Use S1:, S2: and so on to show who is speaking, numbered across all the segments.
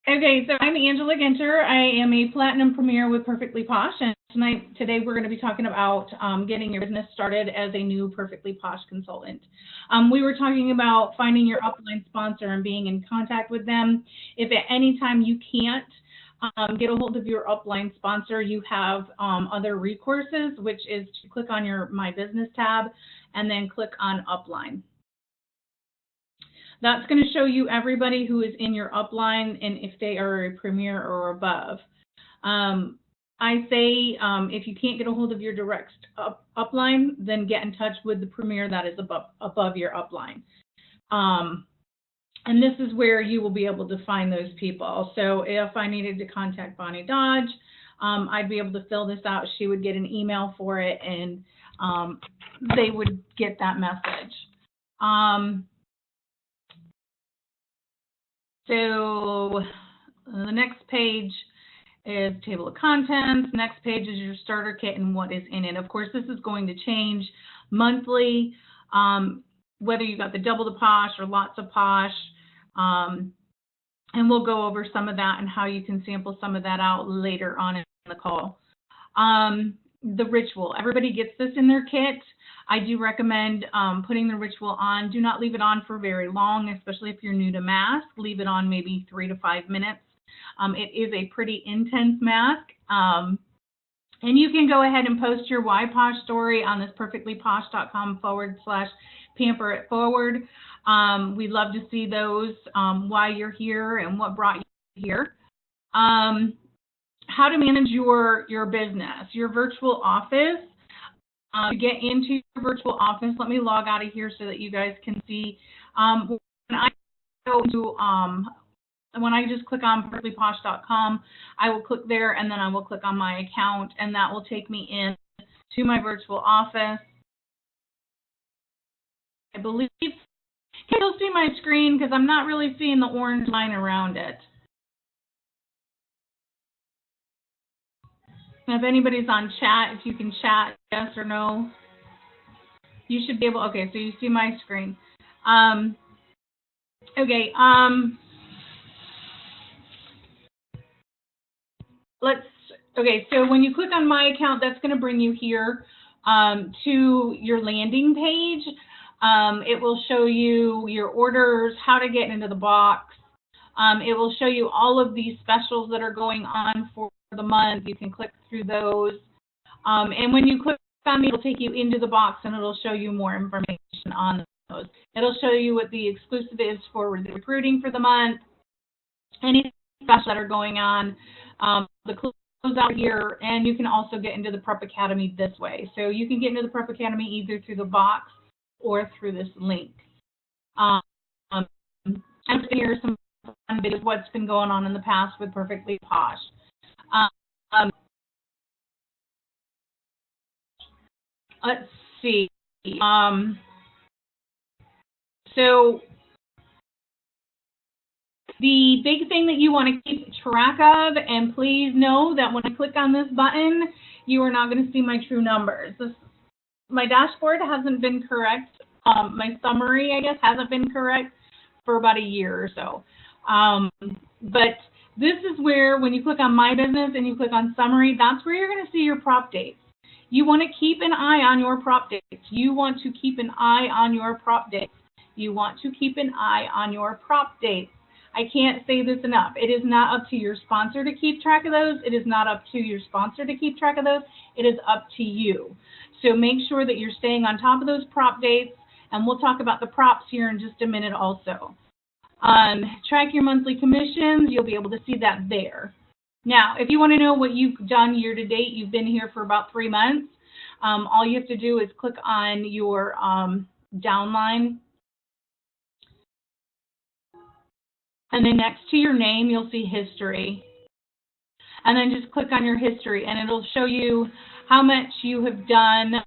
S1: Okay, so I'm Angela Ginter. I am a Platinum Premier with Perfectly Posh, and today we're going to be talking about getting your business started as a new Perfectly Posh consultant. We were talking about finding your upline sponsor and being in contact with them. If at any time you can't get a hold of your upline sponsor, you have other recourses, which is to click on your My Business tab and then click on Upline. That's going to show you everybody who is in your upline and if they are a premier or above. I say if you can't get a hold of your direct upline, then get in touch with the premier that is above your upline. And this is where you will be able to find those people. So if I needed to contact Bonnie Dodge, I'd be able to fill this out. She would get an email for it, and they would get that message. So the next page is table of contents. Next page is your starter kit and what is in it. Of course, this is going to change monthly, whether you got the double the posh or lots of posh. And we'll go over some of that and how you can sample some of that out later on in the call. The ritual. Everybody gets this in their kit. I do recommend putting the ritual on. Do not leave it on for very long, especially if you're new to mask. Leave it on maybe 3 to 5 minutes. It is a pretty intense mask. And you can go ahead and post your Why Posh story on this perfectlyposh.com/pamper it forward. We'd love to see those, why you're here and what brought you here. How to manage your business, your virtual office. To get into your virtual office, let me log out of here so that you guys can see. When I go to when I just click on perfectlyposh.com, I will click there and then I will click on my account, and that will take me in to my virtual office. I believe, can you see my screen? Because I'm not really seeing the orange line around it. If anybody's on chat, if you can chat, yes or no, you should be able. Okay, so you see my screen. Okay. Okay, so when you click on my account, that's going to bring you here to your landing page. It will show you your orders, how to get into the box. It will show you all of these specials that are going on for the month. You can click through those. And when you click on me, it'll take you into the box and it'll show you more information on those. It'll show you what the exclusive is for the recruiting for the month, any specials that are going on, the close out here, and you can also get into the Prep Academy this way. So you can get into the Prep Academy either through the box or through this link. I'm going to hear some fun videos of what's been going on in the past with Perfectly Posh. Let's see. So the big thing that you want to keep track of, and please know that when I click on this button, you are not going to see my true numbers. My dashboard hasn't been correct. My summary, I guess, hasn't been correct for about a year or so. But this is where, when you click on My Business and you click on Summary, that's where you're going to see your prop dates. You want to keep an eye on your prop dates. You want to keep an eye on your prop dates. You want to keep an eye on your prop dates. I can't say this enough. It is not up to your sponsor to keep track of those. It is not up to your sponsor to keep track of those. It is up to you. So make sure that you're staying on top of those prop dates, and we'll talk about the props here in just a minute also. Track your monthly commissions. You'll be able to see that there. Now, if you want to know what you've done year to date, you've been here for about 3 months. All you have to do is click on your downline. And then next to your name, you'll see history. And then just click on your history, and it'll show you how much you have done.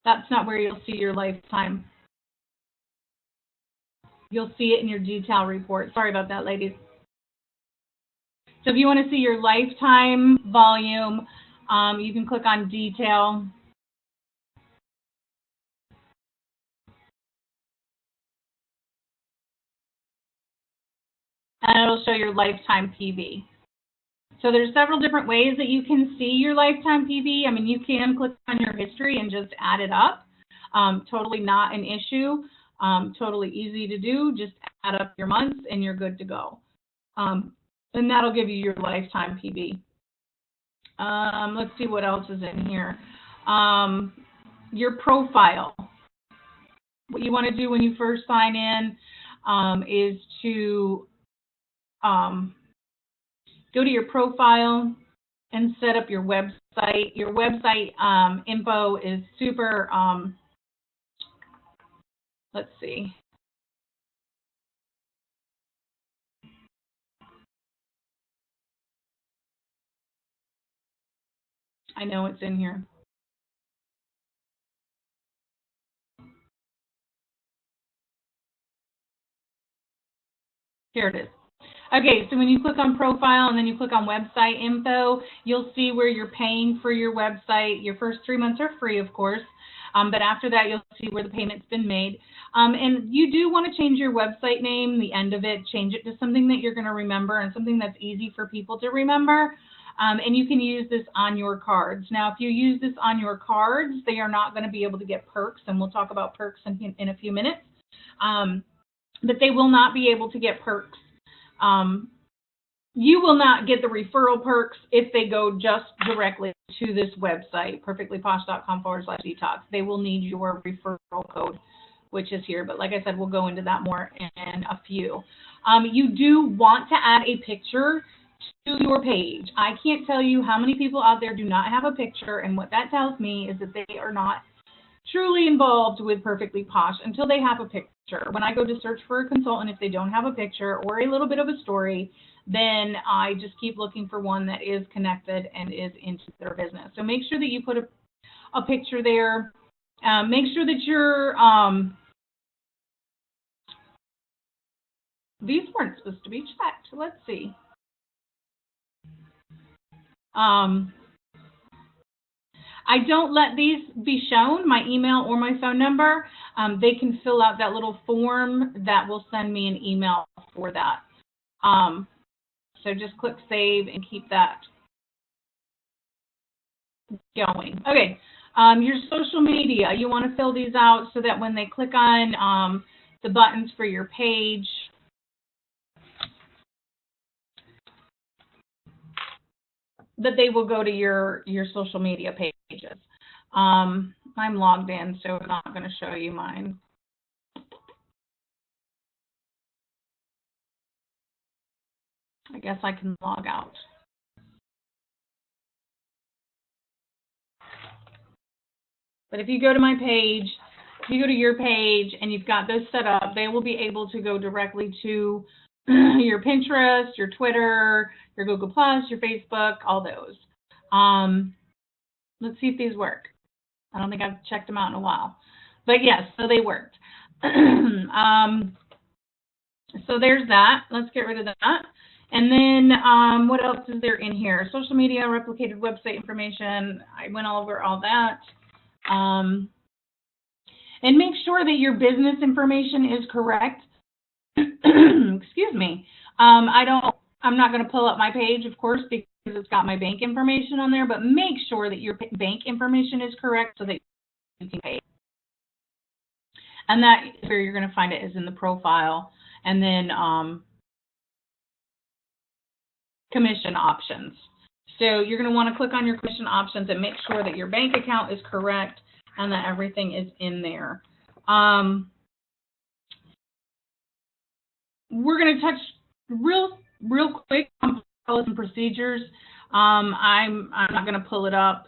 S1: That's not where you'll see your lifetime. You'll see it in your detail report. Sorry about that, ladies. So if you want to see your lifetime volume, you can click on detail. and it'll show your lifetime PV. So there's several different ways that you can see your lifetime PV. I mean, you can click on your history and just add it up. Totally not an issue. Totally easy to do. Just add up your months and you're good to go. And that'll give you your lifetime PV. Let's see what else is in here. Your profile. What you want to do when you first sign in is to go to your profile and set up your website. Your website info is super, let's see. I know it's in here. Here it is. Okay, so when you click on profile and then you click on website info, you'll see where you're paying for your website. Your first 3 months are free, of course, but after that you'll see where the payment's been made. And you do want to change your website name, the end of it, change it to something that you're going to remember and something that's easy for people to remember. And you can use this on your cards. Now, if you use this on your cards, they are not going to be able to get perks, and we'll talk about perks in a few minutes. But they will not be able to get perks. You will not get the referral perks if they go just directly to this website, perfectlyposh.com/detox. They will need your referral code, which is here. But like I said, we'll go into that more in a few. You do want to add a picture to your page. I can't tell you how many people out there do not have a picture, and what that tells me is that they are not truly involved with Perfectly Posh until they have a picture. When I go to search for a consultant, if they don't have a picture or a little bit of a story, then I just keep looking for one that is connected and is into their business. So make sure that you put a picture there. Make sure that you're, these weren't supposed to be checked. Let's see. I don't let these be shown, my email or my phone number. They can fill out that little form that will send me an email for that. So just click save and keep that going. Okay, your social media, you want to fill these out so that when they click on the buttons for your page, that they will go to your social media pages. I'm logged in, so I'm not going to show you mine. I guess I can log out. But if you go to my page, if you go to your page and you've got those set up, they will be able to go directly to your Pinterest, your Twitter, your Google+, your Facebook, all those. Let's see if these work. I don't think I've checked them out in a while. But yes, so they worked. So there's that. Let's get rid of that. And then what else is there in here? Social media, replicated website information. I went over all that. And make sure that your business information is correct. Excuse me. I'm not going to pull up my page, of course, because it's got my bank information on there, but make sure that your bank information is correct so that you can pay. And that is where you're going to find it, is in the profile. And then commission options. So you're going to want to click on your commission options and make sure that your bank account is correct and that everything is in there. We're going to touch real quick on policies and procedures. I'm not going to pull it up.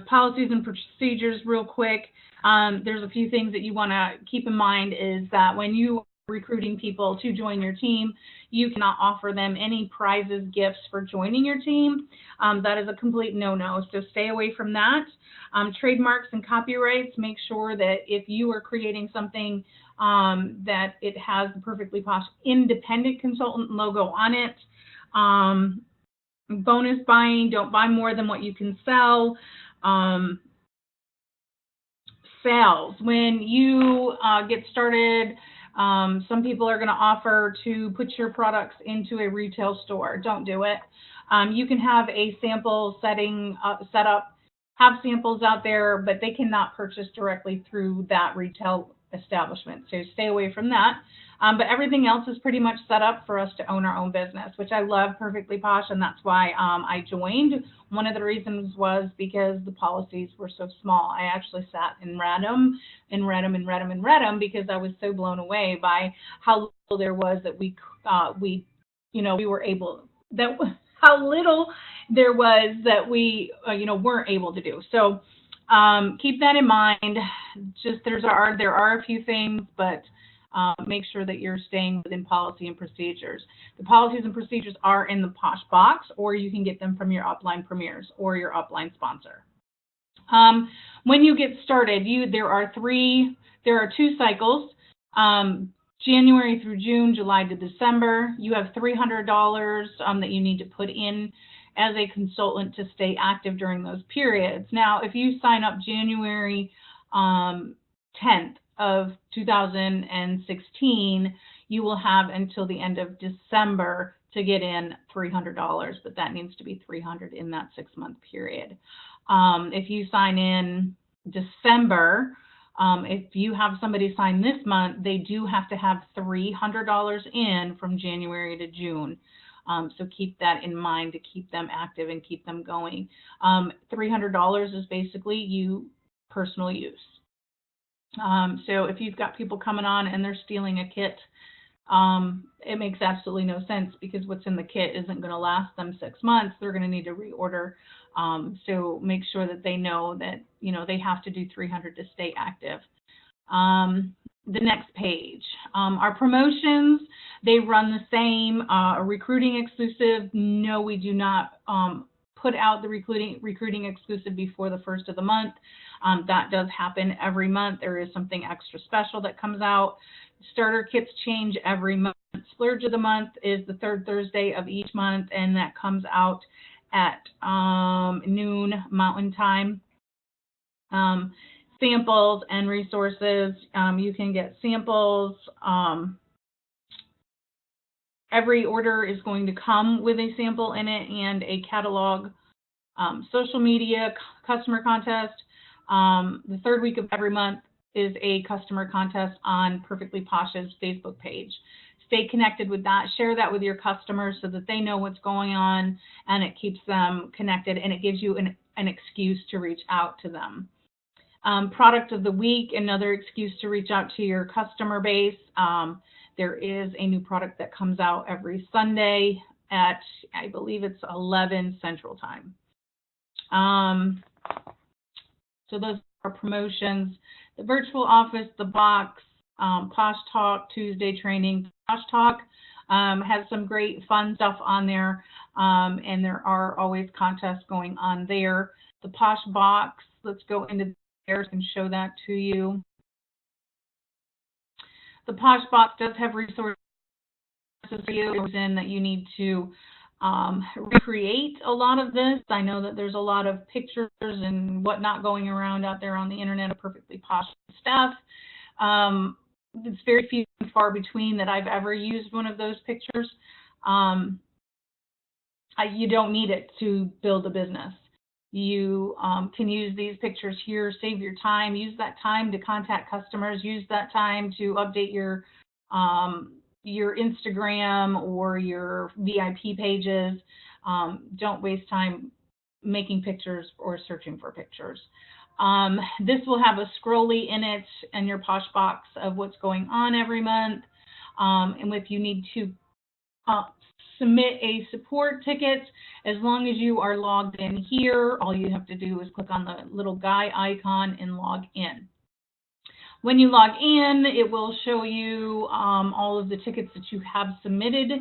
S1: Policies and procedures real quick. There's a few things that you want to keep in mind, is that when you are recruiting people to join your team, you cannot offer them any prizes, gifts for joining your team. That is a complete no-no, so stay away from that. Trademarks and copyrights, make sure that if you are creating something that it has the Perfectly Posh independent consultant logo on it. Bonus buying, don't buy more than what you can sell. sales. When you get started, some people are going to offer to put your products into a retail store. Don't do it. You can have a sample set up, have samples out there, but they cannot purchase directly through that retail establishment. So stay away from that. But everything else is pretty much set up for us to own our own business, which I love Perfectly Posh, and that's why I joined. One of the reasons was because the policies were so small. I actually sat and read them and read them and read them and read them because I was so blown away by how little there was that we were able, that how little there was that we weren't able to do. So keep that in mind. Just there are a few things, but make sure that you're staying within policy and procedures. The policies and procedures are in the Posh box, or you can get them from your upline premieres or your upline sponsor. When you get started, there are two cycles, January through June, July to December. You have $300 that you need to put in as a consultant to stay active during those periods. Now, if you sign up January 10th of 2016, you will have until the end of December to get in $300, but that needs to be $300 in that 6-month period. If you sign in December, if you have somebody sign this month, they do have to have $300 in from January to June. So keep that in mind to keep them active and keep them going. $300 is basically you personal use. So if you've got people coming on and they're stealing a kit, it makes absolutely no sense because what's in the kit isn't going to last them 6 months. They're going to need to reorder. So make sure that they know that, they have to do 300 to stay active. The next page, our promotions, they run the same. A recruiting exclusive, no, we do not put out the recruiting exclusive before the first of the month. That does happen every month. There is something extra special that comes out. Starter kits change every month. Splurge of the month is the third Thursday of each month, and that comes out at noon Mountain Time. Samples and resources. You can get samples. Every order is going to come with a sample in it and a catalog. Social media, customer contest. The third week of every month is a customer contest on Perfectly Posh's Facebook page. Stay connected with that. Share that with your customers so that they know what's going on, and it keeps them connected, and it gives you an excuse to reach out to them. Product of the week, another excuse to reach out to your customer base. There is a new product that comes out every Sunday at, I believe it's 11 Central Time. So those are promotions. The virtual office, the box, Posh Talk, Tuesday training. Posh Talk has some great fun stuff on there, and there are always contests going on there. The Posh box, let's go into there and show that to you. The Posh box does have resources for you in that you need to recreate a lot of this. I know that there's a lot of pictures and whatnot going around out there on the internet of Perfectly Posh stuff. It's very few and far between that I've ever used one of those pictures. You don't need it to build a business. You can use these pictures here, save your time, use that time to contact customers, use that time to update your Instagram or your VIP pages. Don't waste time making pictures or searching for pictures. This will have a scrolly in it in your Posh box of what's going on every month. And if you need to submit a support ticket, as long as you are logged in here, all you have to do is click on the little guy icon and log in. When you log in, it will show you all of the tickets that you have submitted,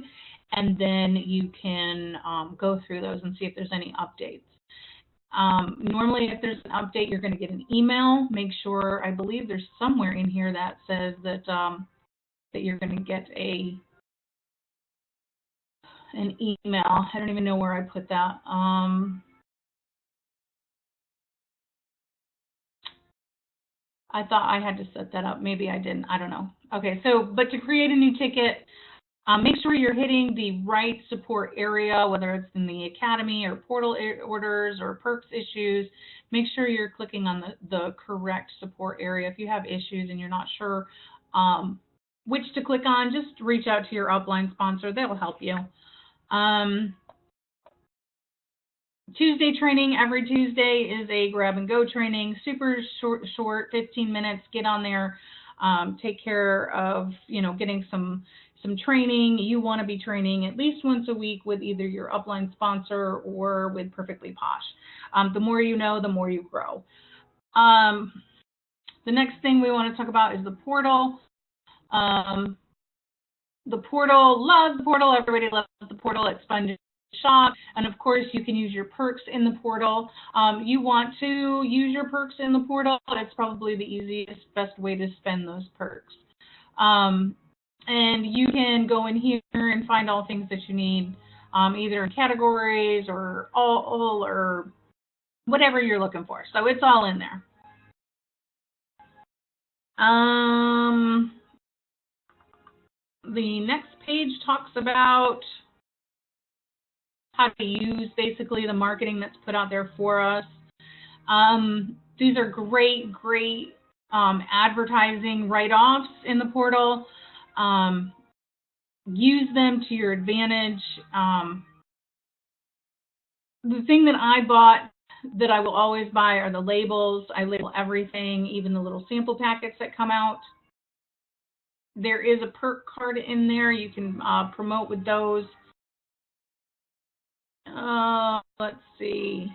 S1: and then you can go through those and see if there's any updates. Normally, if there's an update, you're going to get an email. Make sure, I believe there's somewhere in here that says that that you're going to get an email. I don't even know where I put that. I thought I had to set that up. Maybe I didn't. I don't know. Okay, so, but to create a new ticket, make sure you're hitting the right support area, whether it's in the academy or portal orders or perks issues. Make sure you're clicking on the correct support area. If you have issues and you're not sure which to click on, just reach out to your upline sponsor. They will help you. Tuesday training, every Tuesday is a grab and go training, super short, 15 minutes, get on there, take care of, getting some training. You want to be training at least once a week with either your upline sponsor or with Perfectly Posh. The more you know, the more you grow. The next thing we want to talk about is the portal. The portal, love the portal. Everybody loves the portal. It's fun to shop. And of course, you can use your perks in the portal. You want to use your perks in the portal. It's probably the easiest, best way to spend those perks. And you can go in here and find all things that you need, either in categories or all or whatever you're looking for. So it's all in there. The next page talks about how to use basically the marketing that's put out there for us. These are great advertising write-offs in the portal. Use them to your advantage. The thing that I bought that I will always buy are the labels. I label everything, even the little sample packets that come out. There is a perk card in there. You can promote with those. Let's see.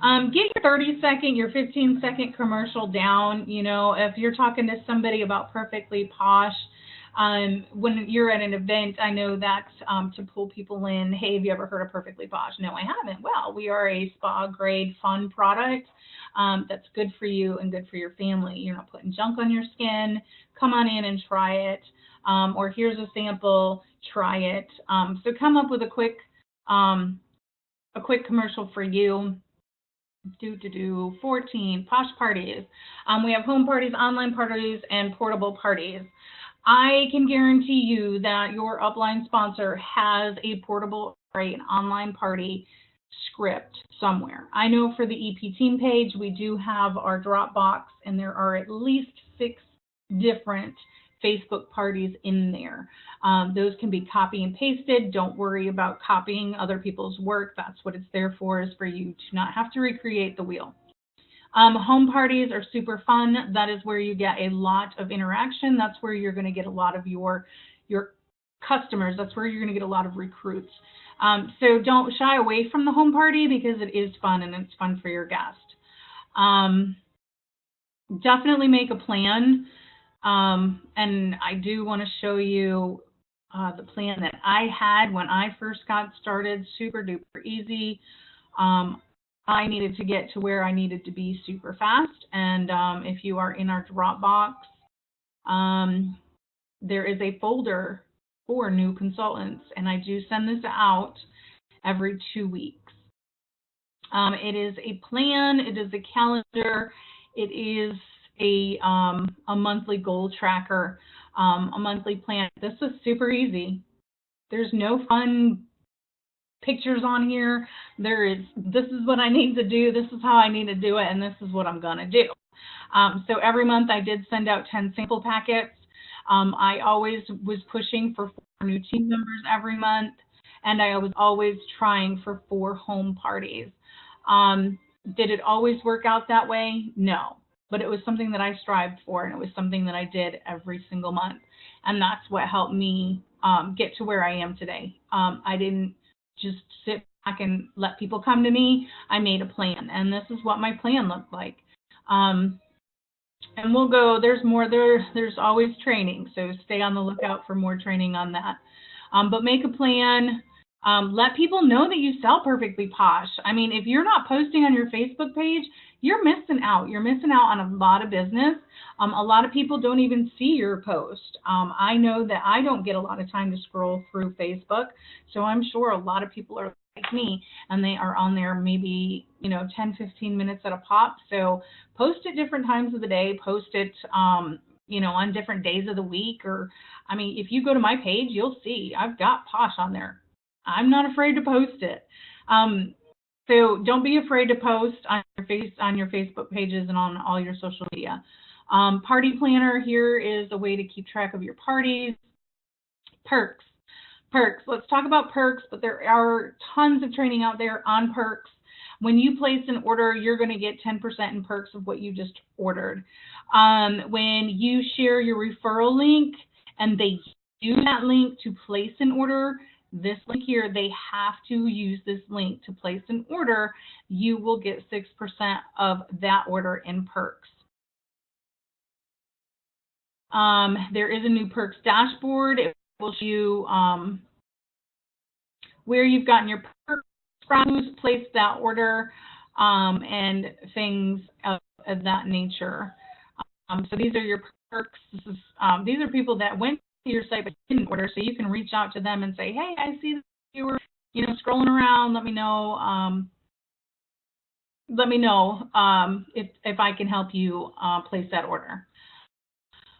S1: Get your 30-second, your 15-second commercial down. If you're talking to somebody about Perfectly Posh, when you're at an event, I know that to pull people in, hey, have you ever heard of Perfectly Posh? No, I haven't. Well, we are a spa-grade fun product that's good for you and good for your family. You're not putting junk on your skin. Come on in and try it. Or here's a sample, try it. So come up with a quick commercial for you. 14 Posh parties. We have home parties, online parties, and portable parties. I can guarantee you that your upline sponsor has a portable or an online party script somewhere. I know for the EP team page, we do have our Dropbox, and there are at least 6 different Facebook parties in there. Those can be copy and pasted. Don't worry about copying other people's work. That's what it's there for, is for you to not have to recreate the wheel. Home parties are super fun. That is where you get a lot of interaction. That's where you're going to get a lot of your customers. That's where you're going to get a lot of recruits. So don't shy away from the home party, because it is fun and it's fun for your guest. Definitely make a plan. And I do want to show you the plan that I had when I first got started. Super duper easy. I needed to get to where I needed to be super fast. And if you are in our Dropbox, there is a folder for new consultants, and I do send this out every 2 weeks. It is a plan. It is a calendar. It is a monthly goal tracker, a monthly plan. This is super easy. There's no fun pictures on here. This is what I need to do. This is how I need to do it, and this is what I'm going to do. So every month I did send out 10 sample packets. I always was pushing for 4 new team members every month, and I was always trying for 4 home parties. Did it always work out that way? No. But it was something that I strived for, and it was something that I did every single month. And that's what helped me get to where I am today. I didn't just sit back and let people come to me. I made a plan, and this is what my plan looked like. And we'll go, there's more, there's always training, so stay on the lookout for more training on that. But make a plan. Let people know that you sell Perfectly Posh. I mean, if you're not posting on your Facebook page, you're missing out. You're missing out on a lot of business. A lot of people don't even see your post. I know that I don't get a lot of time to scroll through Facebook, so I'm sure a lot of people are like me, and they are on there maybe, 10, 15 minutes at a pop. So post at different times of the day, post it, on different days of the week. Or, I mean, if you go to my page, you'll see I've got Posh on there. I'm not afraid to post it. So don't be afraid to post on your Facebook pages and on all your social media. Party planner, here is a way to keep track of your parties. Perks. Perks. Let's talk about perks, but there are tons of training out there on perks. When you place an order, you're going to get 10% in perks of what you just ordered. When you share your referral link and they use that link to place an order, this link here, they have to use this link to place an order, you will get 6% of that order in perks. There is a new perks dashboard. It will show you where you've gotten your perks from, who's placed that order, and things of that nature. So these are your perks. These are people that went to your site but didn't order, so you can reach out to them and say, hey, I see that you were, scrolling around. Let me know. If I can help you place that order.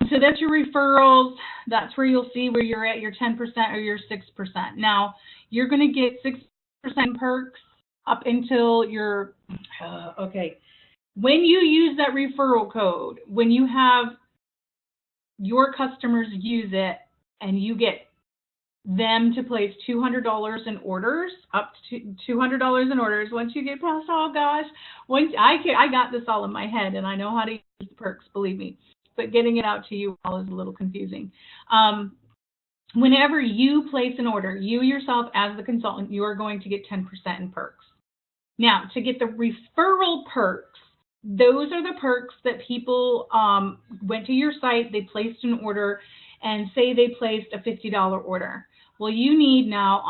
S1: So that's your referrals. That's where you'll see where you're at your 10% or your 6%. Now, you're going to get 6% perks up until your, okay. When you use that referral code, when you have your customers use it and you get them to place $200 in orders, up to $200 in orders, once you get past, oh gosh, once I got this all in my head and I know how to use the perks, believe me. But getting it out to you all is a little confusing. Whenever you place an order, you yourself as the consultant, you are going to get 10% in perks. Now, to get the referral perks, those are the perks that people went to your site, they placed an order, and say they placed a $50 order. Well, you need now,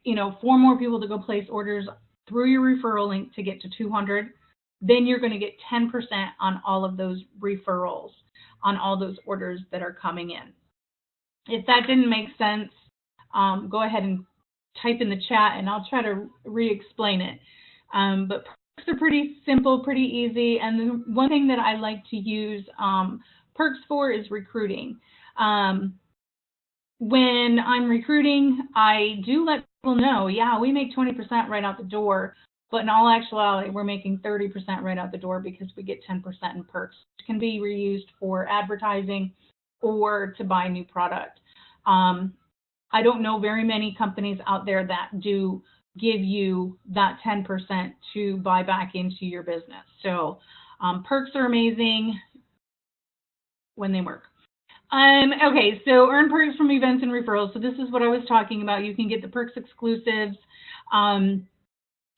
S1: 4 more people to go place orders through your referral link to get to 200. Then you're going to get 10% on all of those referrals, on all those orders that are coming in. If that didn't make sense, go ahead and type in the chat and I'll try to re-explain it. But perks are pretty simple, pretty easy. And the one thing that I like to use perks for is recruiting. When I'm recruiting, I do let people know, yeah, we make 20% right out the door. But in all actuality, we're making 30% right out the door because we get 10% in perks, which can be reused for advertising or to buy new product. I don't know very many companies out there that do give you that 10% to buy back into your business. So perks are amazing when they work. Okay, so earn perks from events and referrals. So this is what I was talking about. You can get the perks exclusives.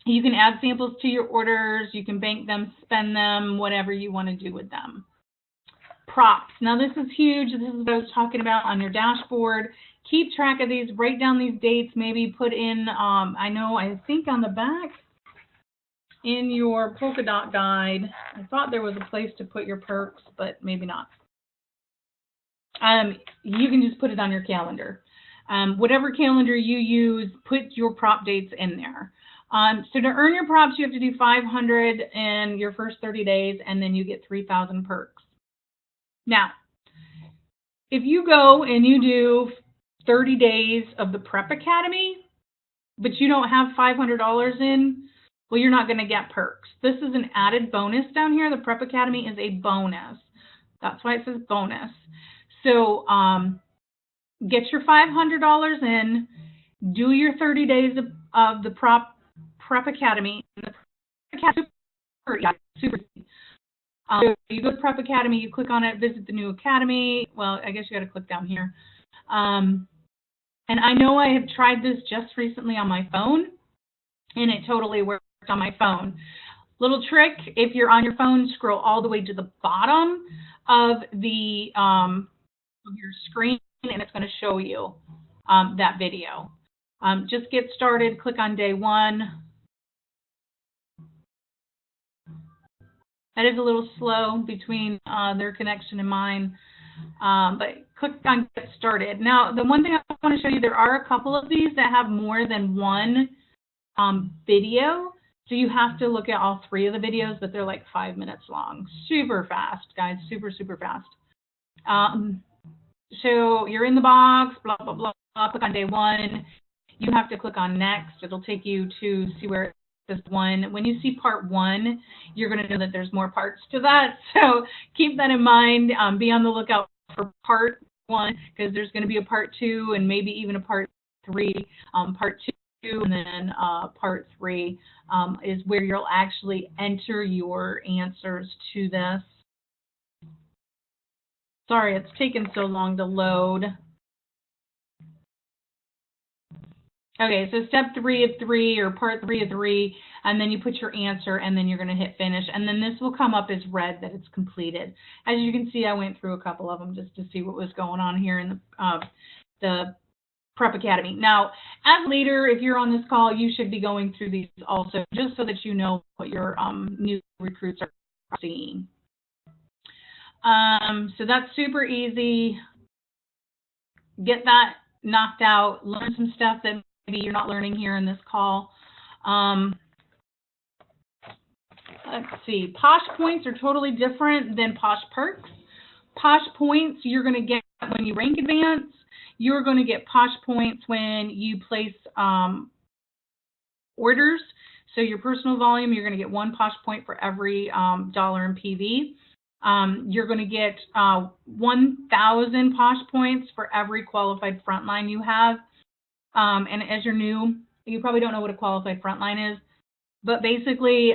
S1: You can add samples to your orders. You can bank them, spend them, whatever you want to do with them. Props. Now, this is huge. This is what I was talking about on your dashboard. Keep track of these. Write down these dates. Maybe put in, I think on the back in your polka dot guide, I thought there was a place to put your perks, but maybe not. You can just put it on your calendar. Whatever calendar you use, put your prop dates in there. So to earn your props, you have to do 500 in your first 30 days, and then you get 3,000 perks. Now, if you go and you do 30 days of the Prep Academy, but you don't have $500 in, well, you're not going to get perks. This is an added bonus down here. The Prep Academy is a bonus. That's why it says bonus. So get your $500 in, do your 30 days of the Prep Academy. The Prep Academy, super. So you go to Prep Academy, you click on it, visit the new Academy. Well, I guess you got to click down here. And I know I have tried this just recently on my phone, and it totally worked on my phone. Little trick, if you're on your phone, scroll all the way to the bottom of the of your screen, and it's going to show you that video. Just get started, click on day 1. That is a little slow between their connection and mine, but click on get started. Now, the one thing I want to show you, there are a couple of these that have more than one video. So you have to look at all 3 of the videos, but they're like 5 minutes long. Super fast, guys, super, super fast. So you're in the box, blah, blah, blah, blah, click on day 1. You have to click on next. It'll take you to see where it says 1. When you see part 1, you're going to know that there's more parts to that. So keep that in mind. Be on the lookout for part 1, because there's going to be a part 2 and maybe even a part 3. Part 2 and then part 3 is where you'll actually enter your answers to this. Sorry, it's taken so long to load. Okay, so step 3 of 3 or part 3 of 3, and then you put your answer, and then you're going to hit finish, and then this will come up as red that it's completed. As you can see, I went through a couple of them just to see what was going on here in the Prep Academy. Now, as a leader, if you're on this call, you should be going through these also, just so that you know what your new recruits are seeing. So that's super easy. Get that knocked out. Learn some stuff that maybe you're not learning here in this call. Let's see. Posh points are totally different than Posh perks. Posh points you're going to get when you rank advance. You're going to get Posh points when you place orders. So your personal volume, you're going to get 1 Posh point for every dollar in PV. You're going to get 1,000 Posh points for every qualified frontline you have. And as you're new, you probably don't know what a qualified frontline is. But basically,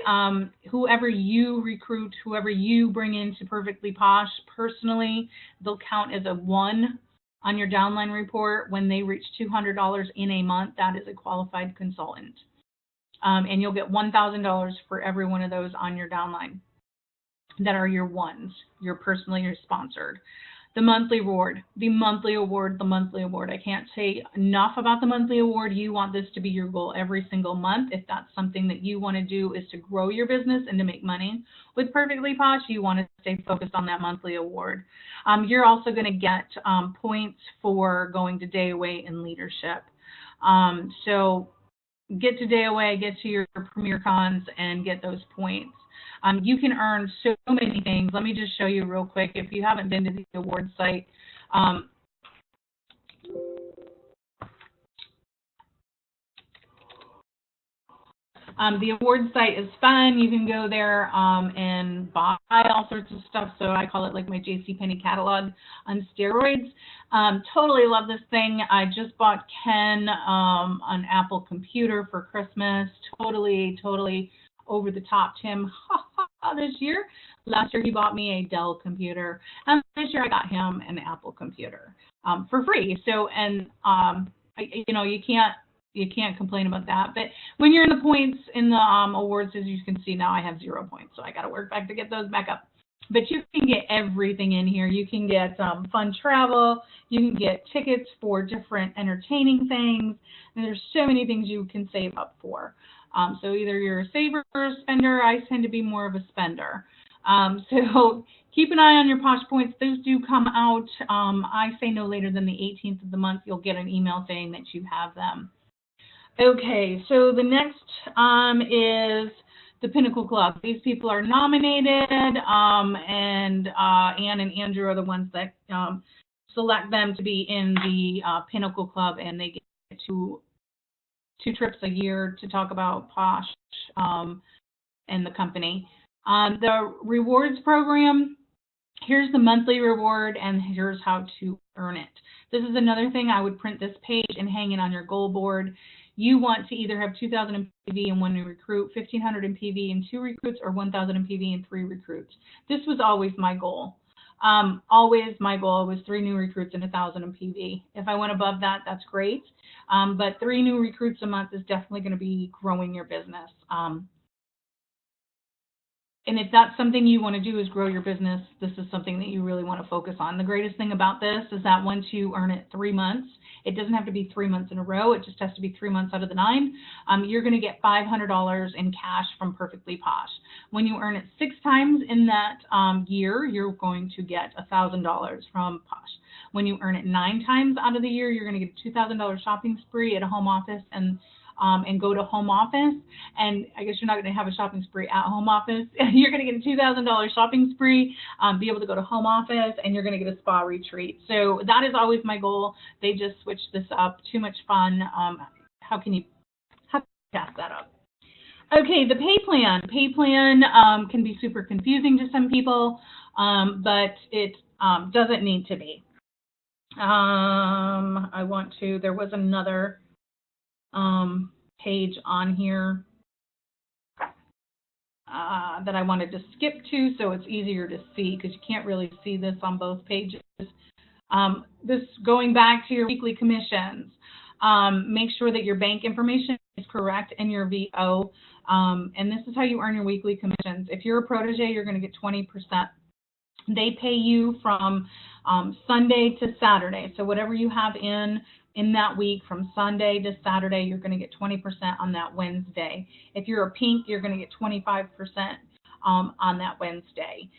S1: whoever you recruit, whoever you bring into Perfectly Posh personally, they'll count as a 1 on your downline report. When they reach $200 in a month, that is a qualified consultant. And you'll get $1,000 for every one of those on your downline that are your 1s. You're personally sponsored. The monthly award, the monthly award, the monthly award. I can't say enough about the monthly award. You want this to be your goal every single month. If that's something that you want to do, is to grow your business and to make money with Perfectly Posh, you want to stay focused on that monthly award. You're also going to get points for going to day away in leadership. So get to day away, get to your premier cons, and get those points. You can earn so many things. Let me just show you real quick. If you haven't been to the award site, the award site is fun. You can go there and buy all sorts of stuff. So I call it like my JCPenney catalog on steroids. Totally love this thing. I just bought Ken an Apple computer for Christmas. Totally over the top to him this year. Last year he bought me a Dell computer, and this year I got him an Apple computer for free. So, and you can't complain about that. But when you're in the points in the awards, as you can see now, I have 0 points, so I got to work back to get those back up. But you can get everything in here. You can get fun travel. You can get tickets for different entertaining things. And there's so many things you can save up for. So either you're a saver or a spender. I tend to be more of a spender. So keep an eye on your Posh points. Those do come out. I say no later than the 18th of the month. You'll get an email saying that you have them. Okay, so the next is the Pinnacle Club. These people are nominated, and Ann and Andrew are the ones that select them to be in the Pinnacle Club, and they get two trips a year to talk about Posh and the company. The rewards program, here's the monthly reward, and here's how to earn it. This is another thing. I would print this page and hang it on your goal board. You want to either have 2,000 in PV and 1 new recruit, 1,500 in PV and 2 recruits, or 1,000 in PV and 3 recruits. This was always my goal. Always my goal was 3 new recruits and 1,000 in PV. If I went above that, that's great. But 3 new recruits a month is definitely going to be growing your business. And if that's something you want to do is grow your business, this is something that you really want to focus on. The greatest thing about this is that once you earn it 3 months, it doesn't have to be 3 months in a row. It just has to be 3 months out of the 9. You're going to get $500 in cash from Perfectly Posh. When you earn it 6 times in that year, you're going to get $1,000 from Posh. When you earn it 9 times out of the year, you're going to get a $2,000 shopping spree at a home office and and go to home office. And I guess you're not going to have a shopping spree at home office. You're going to get a $2,000 shopping spree, be able to go to home office, and you're going to get a spa retreat. So that is always my goal. They just switched this up. Too much fun. How can you pass that up? Okay, the pay plan. Pay plan can be super confusing to some people, but it doesn't need to be. There was another page on here that I wanted to skip to, so it's easier to see because you can't really see this on both pages. This going back to your weekly commissions. Make sure that your bank information is correct and your VO. And this is how you earn your weekly commissions. If you're a protege, you're going to get 20%. They pay you from Sunday to Saturday. So whatever you have in that week from Sunday to Saturday, you're going to get 20% on that Wednesday. If you're a pink, you're going to get 25% on that Wednesday.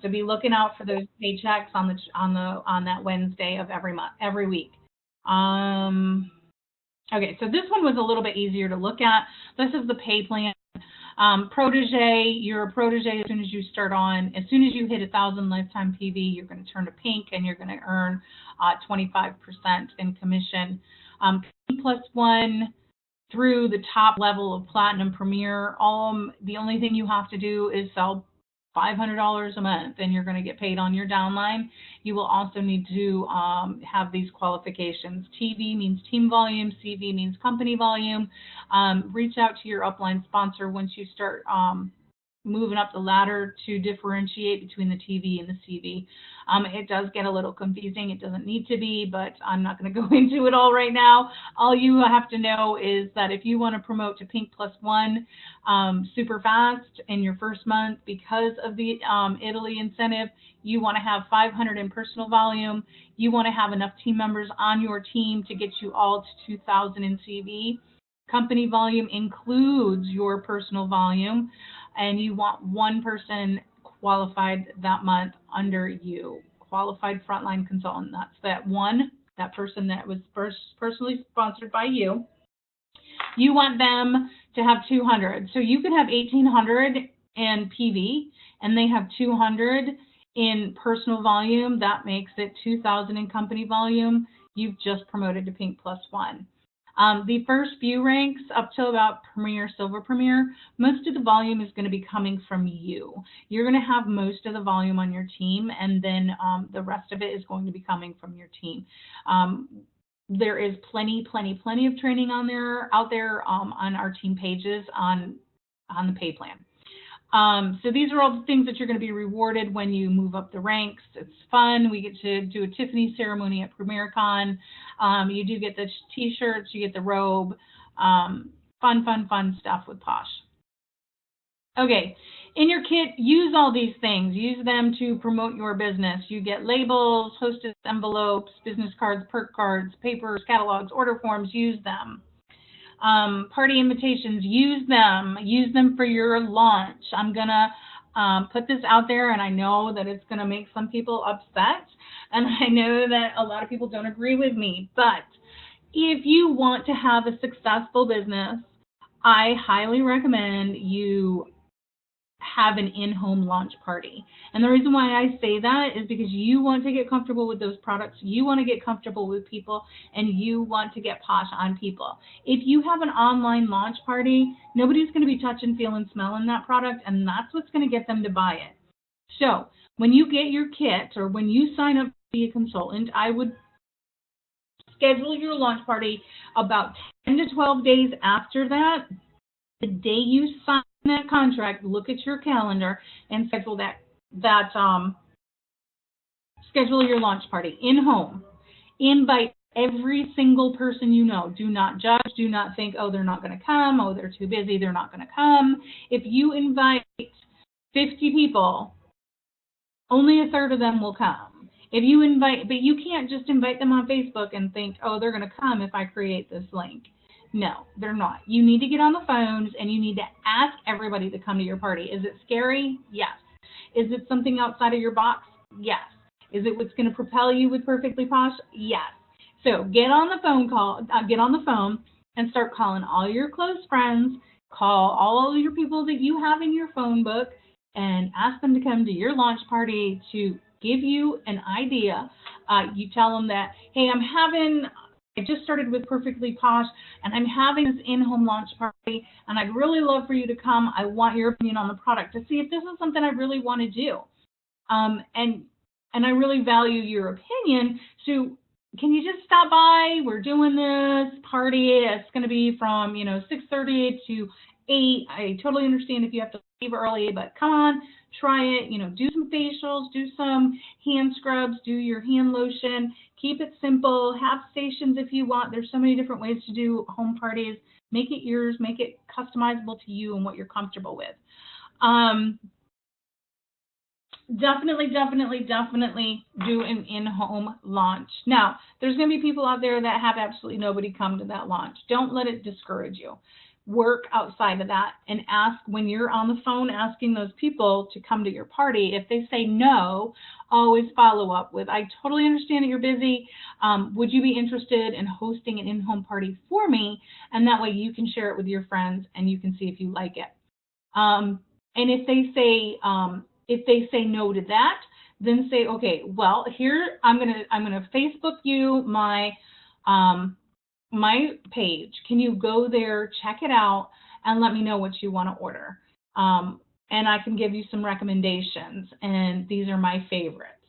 S1: So be looking out for those paychecks on that Wednesday of every week. Okay, so this one was a little bit easier to look at. This is the pay plan. Protege, you're a protege as soon as you start on. As soon as you hit 1,000 lifetime PV, you're going to turn to pink and you're going to earn 25% in commission. P+1 through the top level of Platinum Premier, the only thing you have to do is sell $500 a month and you're going to get paid on your downline. You will also need to have these qualifications. TV means team volume, CV means company volume. Reach out to your upline sponsor once you start moving up the ladder to differentiate between the TV and the CV. It does get a little confusing. It doesn't need to be, but I'm not going to go into it all right now. All you have to know is that if you want to promote to Pink +1 super fast in your first month because of the Italy incentive, you want to have 500 in personal volume. You want to have enough team members on your team to get you all to 2,000 in CV. Company volume includes your personal volume, and you want one person qualified that month under you. Qualified frontline consultant. That's that person that was personally sponsored by you. You want them to have 200. So you could have 1,800 in PV, and they have 200 in personal volume. That makes it 2,000 in company volume. You've just promoted to Pink +1. The first few ranks up to about Premier, Silver Premier, most of the volume is going to be coming from you. You're going to have most of the volume on your team, and then the rest of it is going to be coming from your team. There is plenty of training out there on our team pages on the pay plan. So these are all the things that you're going to be rewarded when you move up the ranks. It's fun. We get to do a Tiffany ceremony at PremierCon. You do get the t-shirts, you get the robe. Fun stuff with Posh. Okay, in your kit, use all these things. Use them to promote your business. You get labels, hostess envelopes, business cards, perk cards, papers, catalogs, order forms. Use them. Party invitations, use them for your launch. I'm gonna put this out there, and I know that it's gonna make some people upset, and I know that a lot of people don't agree with me, but if you want to have a successful business, I highly recommend you have an in-home launch party. And the reason why I say that is because you want to get comfortable with those products, you want to get comfortable with people, and you want to get Posh on people. If you have an online launch party, nobody's going to be touching, feeling, smelling that product, and that's what's going to get them to buy it. So when you get your kit or when you sign up to be a consultant, I would schedule your launch party about 10 to 12 days after that. The day you sign that contract, look at your calendar and schedule schedule your launch party in-home. Invite every single person you know. Do not judge. Do not think, oh, they're not going to come. Oh, they're too busy. They're not going to come. If you invite 50 people, only a third of them will come. If you invite, but you can't just invite them on Facebook and think, oh, they're going to come if I create this link. No, they're not. You need to get on the phones and you need to ask everybody to come to your party. Is it scary? Yes. Is it something outside of your box? Yes. Is it what's going to propel you with Perfectly Posh? Yes. So get on the phone and start calling all your close friends, call all of your people that you have in your phone book, and ask them to come to your launch party to give you an idea. You tell them that, hey, I just started with Perfectly Posh, and I'm having this in-home launch party, and I'd really love for you to come. I want your opinion on the product to see if this is something I really want to do. And I really value your opinion. So can you just stop by? We're doing this party. It's going to be from 6:30 to 8. I totally understand if you have to leave early, but come on, try it. Do some facials, do some hand scrubs, do your hand lotion. Keep it simple. Have stations if you want. There's so many different ways to do home parties. Make it yours. Make it customizable to you and what you're comfortable with. Definitely do an in-home launch. Now, there's going to be people out there that have absolutely nobody come to that launch. Don't let it discourage you. Work outside of that and ask, when you're on the phone asking those people to come to your party, if they say no, always follow up with, I totally understand that you're busy. Would you be interested in hosting an in-home party for me? And that way you can share it with your friends and you can see if you like it. And if they say no to that, then say, okay, well, here I'm gonna Facebook you my my page. Can you go there, check it out, and let me know what you want to order? And I can give you some recommendations, and these are my favorites.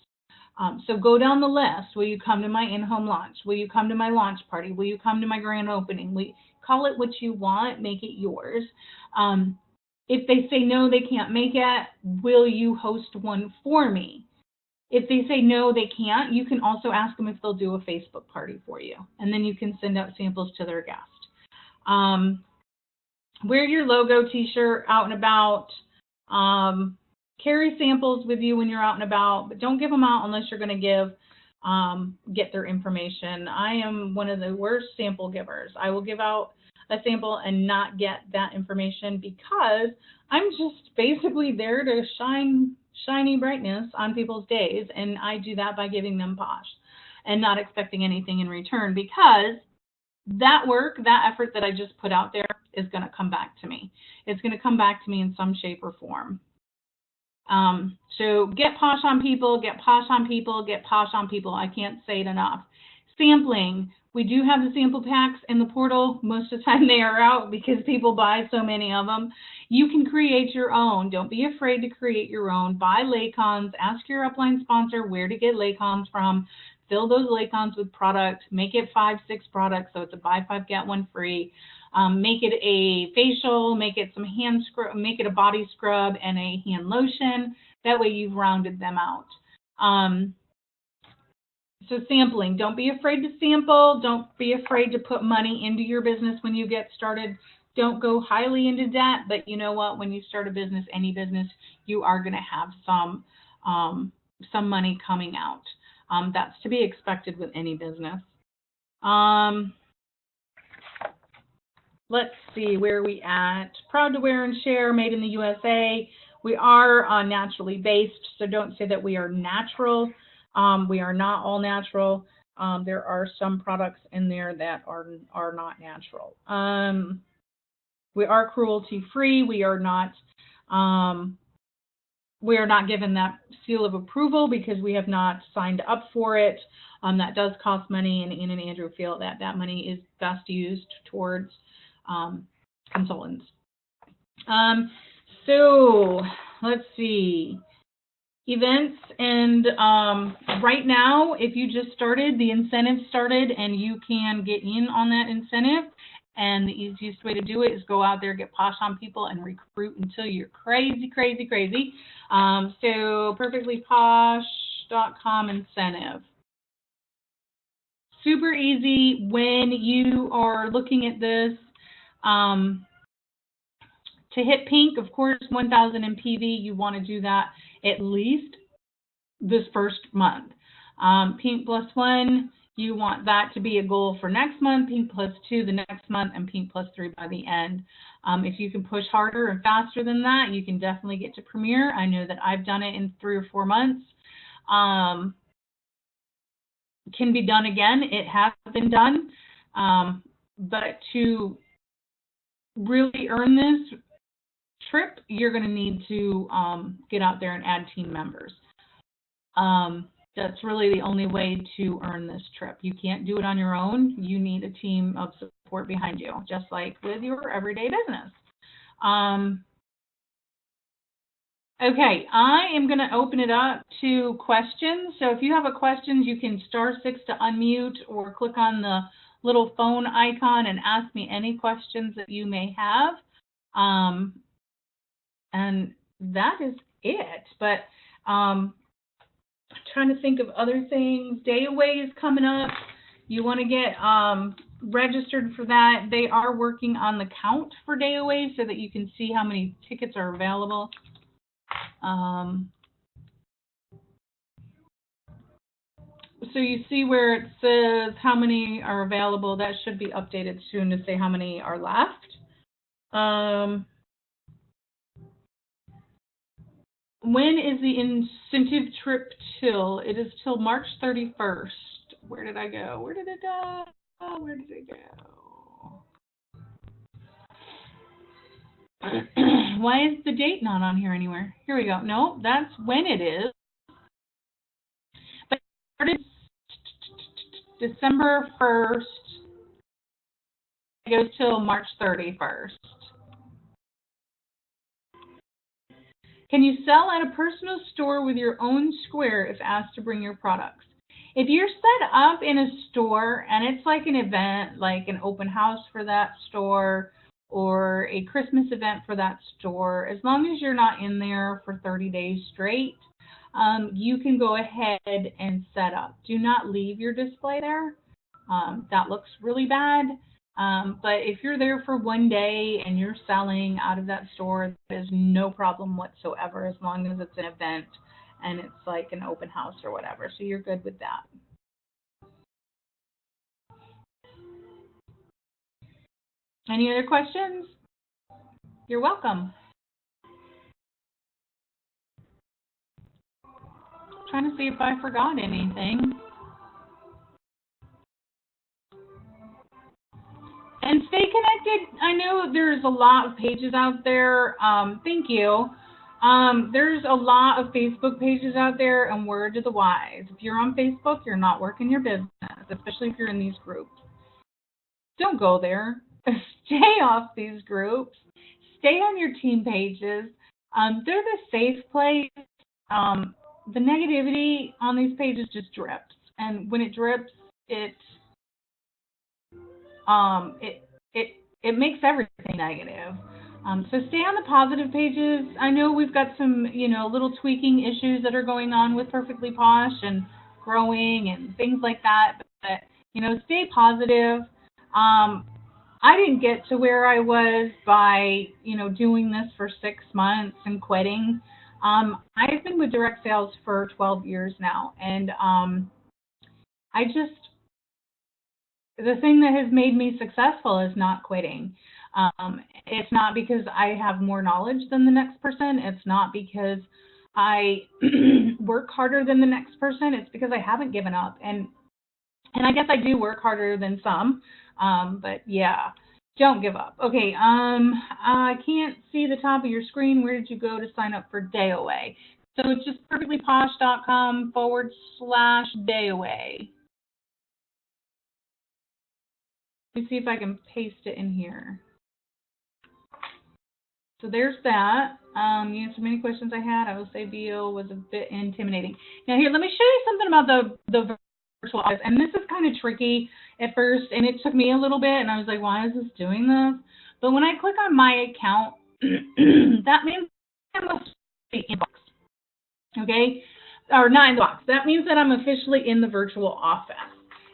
S1: So go down the list. Will you come to my in-home launch? Will you come to my launch party? Will you come to my grand opening? Call it what you want, make it yours. If they say no, they can't make it, will you host one for me? If they say no, they can't, you can also ask them if they'll do a Facebook party for you. And then you can send out samples to their guest. Wear your logo t-shirt out and about. Carry samples with you when you're out and about, but don't give them out unless you're going to get their information. I am one of the worst sample givers. I will give out a sample and not get that information because I'm just basically there to shine shiny brightness on people's days, and I do that by giving them Posh and not expecting anything in return, because that work, that effort that I just put out there is going to come back to me. It's going to come back to me in some shape or form. So get Posh on people, get Posh on people, get Posh on people. I can't say it enough. Sampling. We do have the sample packs in the portal. Most of the time they are out because people buy so many of them. You can create your own. Don't be afraid to create your own. Buy Laycons. Ask your upline sponsor where to get Laycons from. Fill those Laycons with product. Make it 5-6 products, so it's a buy 5 get 1 free. Make it a facial. Make it some hand scrub. Make it a body scrub and a hand lotion. That way you've rounded them out. So sampling, don't be afraid to sample. Don't be afraid to put money into your business when you get started. Don't go highly into debt, but you know what? When you start a business, any business, you are going to have some money coming out. That's to be expected with any business. Let's see, where are we at? Proud to wear and share, made in the USA. We are naturally based, so don't say that we are natural. We are not all natural. There are some products in there that are not natural. We are cruelty free. We are not given that seal of approval because we have not signed up for it. That does cost money, and Ann and Andrew feel that that money is best used towards consultants. So let's see. Events, and right now, if you just started, the incentive started, and you can get in on that incentive. And the easiest way to do it is go out there, get Posh on people, and recruit until you're crazy. So perfectlyposh.com incentive. Super easy when you are looking at this. To hit pink, of course, 1,000 in PV, you want to do that at least this first month. Pink +1, you want that to be a goal for next month, pink +2 the next month, and pink +3 by the end. If you can push harder and faster than that, you can definitely get to Premier. I know that I've done it in 3 or 4 months. Can be done again. It has been done. But to really earn this trip, you're going to need to get out there and add team members. That's really the only way to earn this trip. You can't do it on your own. You need a team of support behind you, just like with your everyday business. Okay, I am going to open it up to questions. So if you have a question, you can *6 to unmute or click on the little phone icon and ask me any questions that you may have. And that is it. But trying to think of other things. Day Away is coming up. You want to get registered for that. They are working on the count for Day Away so that you can see how many tickets are available. So you see where it says how many are available. That should be updated soon to say how many are left. When is the incentive trip till? It is till March 31st. Where did I go? Where did it go? Where did it go? Why is the date not on here anywhere? Here we go. No, that's when it is. But it started December 1st. It goes till March 31st. Can you sell at a personal store with your own square if asked to bring your products? If you're set up in a store and it's like an event, like an open house for that store or a Christmas event for that store, as long as you're not in there for 30 days straight, you can go ahead and set up. Do not leave your display there. That looks really bad. But if you're there for one day and you're selling out of that store, there's no problem whatsoever as long as it's an event and it's like an open house or whatever. So you're good with that. Any other questions? You're welcome. Trying to see if I forgot anything. And stay connected. I know there's a lot of pages out there. Thank you. There's a lot of Facebook pages out there, and word to the wise. If you're on Facebook, you're not working your business, especially if you're in these groups. Don't go there. Stay off these groups. Stay on your team pages. They're the safe place. The negativity on these pages just drips. And when it drips, it makes everything negative. So stay on the positive pages. I know we've got some, little tweaking issues that are going on with Perfectly Posh and growing and things like that. But, stay positive. I didn't get to where I was by, doing this for 6 months and quitting. I've been with direct sales for 12 years now. And the thing that has made me successful is not quitting. It's not because I have more knowledge than the next person. It's not because I work harder than the next person. It's because I haven't given up. And I guess I do work harder than some. But yeah, don't give up. Okay, I can't see the top of your screen. Where did you go to sign up for Day Away? So it's just perfectlyposh.com/Day Away. Let me see if I can paste it in here. So there's that. You answered many questions I had. I will say VO was a bit intimidating. Now here, let me show you something about the virtual office. And this is kind of tricky at first, and it took me a little bit, and I was like, why is this doing this? But when I click on my account, that means I'm officially in the box. Okay? Or not in the box. That means that I'm officially in the virtual office.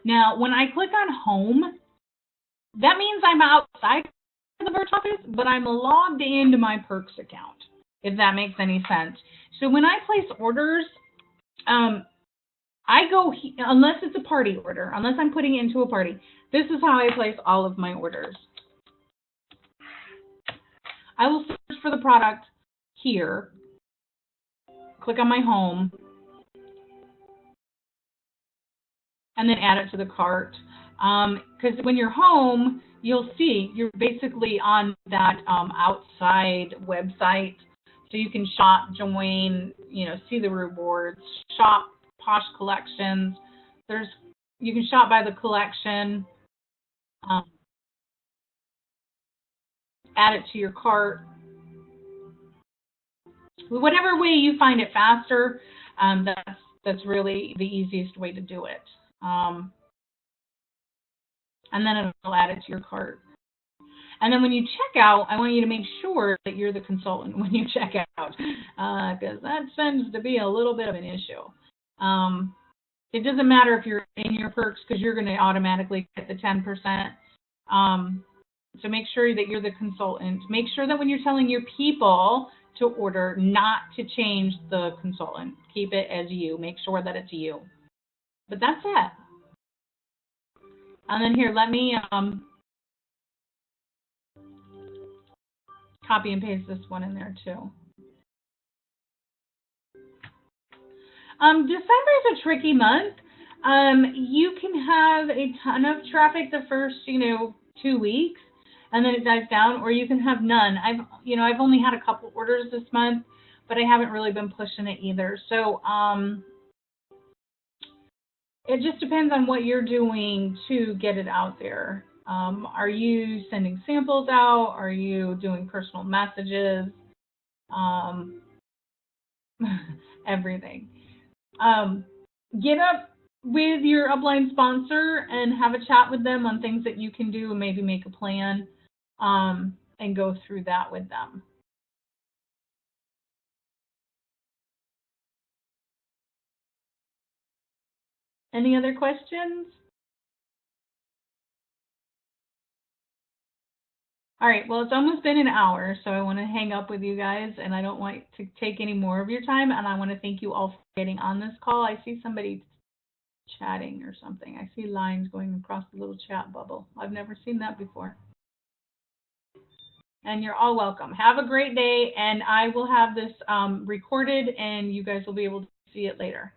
S1: Now, when I click on home, that means I'm outside the virtual office, but I'm logged into my Perks account, if that makes any sense. So when I place orders, I go, unless it's a party order, unless I'm putting it into a party, this is how I place all of my orders. I will search for the product here, click on my home, and then add it to the cart. Because when you're home, you'll see you're basically on that outside website, so you can shop, join, see the rewards, shop Posh collections. There's You can shop by the collection, um, add it to your cart, whatever way you find it faster. That's really the easiest way to do it. And then it'll add it to your cart. And then when you check out, I want you to make sure that you're the consultant when you check out, because that tends to be a little bit of an issue. It doesn't matter if you're in your perks because you're going to automatically get the 10%. So make sure that you're the consultant. Make sure that when you're telling your people to order, not to change the consultant. Keep it as you. Make sure that it's you. But that's it. And then here, let me copy and paste this one in there too. December is a tricky month. You can have a ton of traffic the first, 2 weeks, and then it dies down, or you can have none. I've only had a couple orders this month, but I haven't really been pushing it either. So it just depends on what you're doing to get it out there. Are you sending samples out? Are you doing personal messages? Everything. Get up with your upline sponsor and have a chat with them on things that you can do, and maybe make a plan and go through that with them. Any other questions? All right, well, it's almost been an hour, so I want to hang up with you guys, and I don't want to take any more of your time, and I want to thank you all for getting on this call. I see somebody chatting or something. I see lines going across the little chat bubble. I've never seen that before. And you're all welcome. Have a great day, and I will have this recorded, and you guys will be able to see it later.